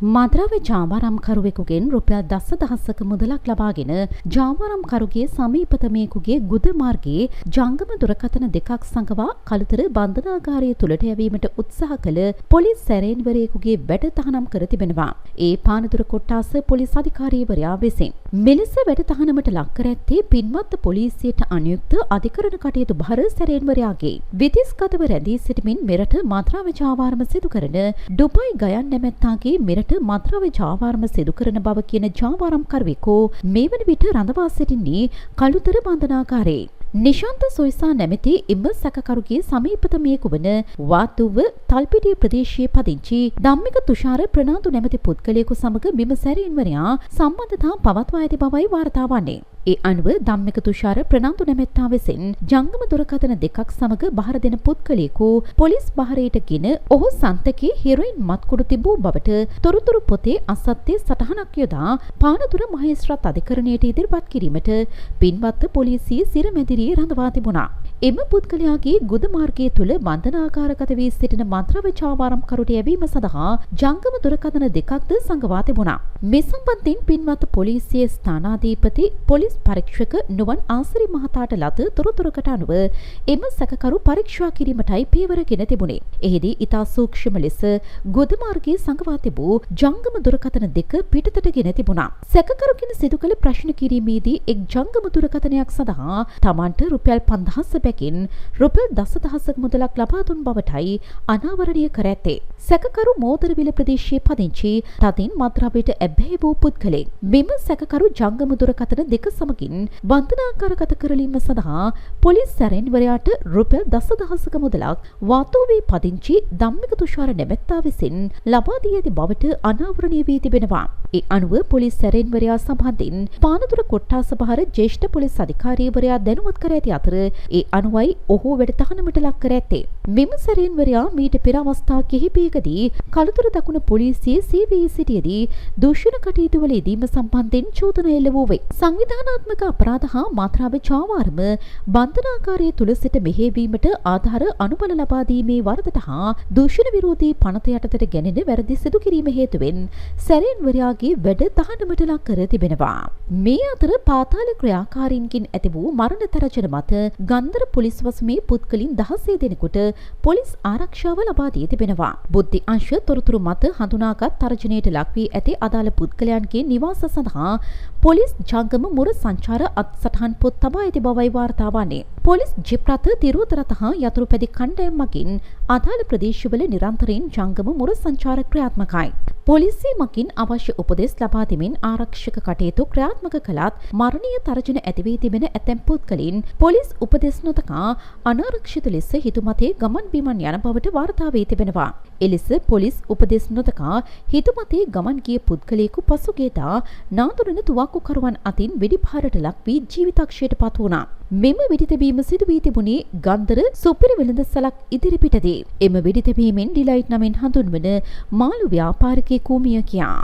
මද්‍රාවේ ජාවාරම්කරුවෙකුගෙන් රුපියල් 10,000ක මුදලක් ලබාගෙන ජාවාරම්කරුගේ සමීපතමයෙකුගේ ගුද මාර්ගයේ ජංගම දුරකථන දෙකක් සඟවා කළුතර බන්ධනාගාරය තුළට යැවීමට උත්සාහ කළ පොලිස් සැරේන්වරයෙකුගේ වැඩ තහනම් කර තිබෙනවා. ඒ පානදුර කොට්ටාස පොලිස් අධිකාරිවරයා විසින් මෙලෙස වැඩ තහනමට ලක් කර ඇත්තේ පින්වත් පොලිසියට අනුයුක්ත අධිකරණ කටයුතු භාර සැරේන්වරයාගේ විදිස්ගතව රැඳී සිටමින් මෙරට මද්‍රාවේ ජාවාරම සිදු කරන ඩුබයි ගයන් නැමැත්තාගේ මෙරට මද්‍රාවේ ජාවාරම සිදු කරන බව කියන ජාවාරම්කරුවෙකු මේ වන විට රඳවා සිටින්නේ කළුතර බන්ධනාගාරයේ. නිශාන්ත සොයිසා නැමැති එම සැකකරුගේ සමීපතමයෙකු වන වාතුව තල්පිටිය ප්‍රදේශයේ පදිංචි ධම්මික තුෂාර ප්‍රනාන්දු නැමැති පුද්ගලයෙකු සමග බිම සැරීන්වරයා සම්බන්ධතා පවත්වා ඇති බවයි වාර්තා වන්නේ. ඒ අනුව ධම්මික තුෂාර ප්‍රනාන්දු නැමැත්තා විසින් ජංගම දුරකථන දෙකක් සමග බහර දෙන පුද්ගලයෙකු පොලිස් බහරයට ගෙන ඔහු සන්තකේ හෙරොයින් මත්කුඩු තිබූ බවට තොරතුරු පොතේ අසත්‍ය සටහනක් යොදා පානදුර මහේස්ත්‍රාත් අධිකරණයට ඉදිරිපත් කිරීමට පින්වත් පොලිසිය සිරමැදිරියේ රඳවා තිබුණා. එම පුද්ගලයාගේ ගුද මාර්ගය තුල බන්ධනාගාරගත වී සිටින මද්‍රාවේ ජාවාරම්කරුට යැවීම සඳහා ජංගම දුරකථන දෙකක්ද සඟවා තිබුණා. මේ සම්බන්ධයෙන් පින්වත් පොලිසියේ ස්ථානාධිපති පොලිස් පරීක්ෂක නුවන් ආසරි මහතාට ලද තොරතුරකට අනුව එම සැකකරු පරීක්ෂා කිරීමටයි පියවරගෙන තිබුණේ. එහිදී ඉතා සූක්ෂම ලෙස ගුද මාර්ගයේ සඟවා තිබූ ජංගම දුරකථන දෙක පිටතට ගෙන තිබුණා. සැකකරුගෙන සිදු කළ ප්‍රශ්න කිරීමේදී එක් ජංගම දුරකථනයක් සඳහා තමන්ට රුපියල් 5000 බැගින් රුපියල් 10,000ක මුදලක් ලබා දුන් බවටයි අනාවරණය කර ඇත්තේ. සැකකරු මෝදරවිල ප්‍රදේශයේ පදිංචි තදින් මද්‍රාවයට ඇබ්බැහි වූ පුද්ගලෙක්. මෙම සැකකරු ජංගම දුරකථන දෙක සමගින් බන්ධනාගාරගත කරලීම සඳහා පොලිස් සැරෙන්වරයාට රුපියල් 10,000ක මුදලක් වාතෝවේ පදිංචි ධම්මික තුෂාර නැමැත්තා විසින් ලබා දී ඇති බවට අනාවරණය වී තිබෙනවා. ඒ අනුව පොලිස් සැරෙන්වරයා සම්බන්ධයෙන් පානදුර කොට්ටාස බහර ජ්‍යෙෂ්ඨ පොලිස් අධිකාරිවරයා දැනුවත් කර ඇති අතර ඒ අනුවයි ඔහු වැඩ තහනමට ලක් කර ඇත්තේ. මෙම සැරෙන්වරයා මීට පෙර අවස්ථා කිහිපයකදී කළුතර දකුණ පොලිසියේ සේවයේ සිටියේදී දූෂණ කටයුතු වල යෙදීම සම්බන්ධයෙන් චෝදනා එල්ල වූ වේ. සංවිධානාත්මක අපරාධ හා මද්‍රාවේ ජාවාරම බන්ධනාගාරයේ තුල සිට මෙහෙයවීමට ආධාර අනුබල ලබා දීමේ වරදට හා දූෂණ විරෝධී පනත යටතට ගැනෙන වැරදි සිදු කිරීම හේතුවෙන් සැරෙන්වරයාගේ වැඩ තහනමට ලක් කර තිබෙනවා. මේ අතර පාතාල ක්‍රියාකාරීන්ගෙන් ඇති වූ මරණ තරජන මත ගන්ධර පොලිස් වසමේ පුද්ගලින් 16 දෙනෙකුට පොලිස් ආරක්ෂාව ලබා දී තිබෙනවා. බුද්ධි අංශ තොරතුරු මත හඳුනාගත් තරජනයට ලක් වී ඇති අදාළ පුද්ගලයන්ගේ නිවාස සඳහා පොලිස් ජංගම මුර සංචාර අත්සටහන් පොත් තබා ඇති බවයි වාර්තා වන්නේ. පොලිස් ජිප් රථ තිරුවත රථ හා යතුරුපැදි කණ්ඩායම් මගින් අදාළ ප්‍රදේශවල නිරන්තරයෙන් ජංගම මුර සංචාර ක්‍රියාත්මකයි. පොලිසිය මගින් අවශ්‍ය උපදෙස් ලබා දෙමින් ආරක්ෂක කටයුතු ක්‍රියාත්මක කළත් මරණීය තරජන ඇති වී තිබෙන ඇතැම් පුද්ගලයන් පොලිස් උපදෙස් නොතකා අනාරක්ෂිත ලෙස හිතුමතේ ගමන් බිමන් යන බවට වාර්තා වී තිබෙනවා. එලෙස පොලිස් උපදෙස් නොතකා හිතුමතේ ගමන් ගිය පුද්ගලයෙකු පසුගියදා නාඳුරන තුවාක්කුකරුවන් අතින් වෙඩිපහරට ලක් වී ජීවිතක්ෂයට පත් වුණා. මෙම වෙඩිතැබීම සිදු වී තිබුණේ ගන්ධර සුපිරි වෙළඳසැලක් ඉදිරිපිටදී. එම වෙඩිතැබීමෙන් ඩිලයිට් නමින් හඳුන්වන මාළු ව්‍යාපාරිකයෙකු මිය ගියා.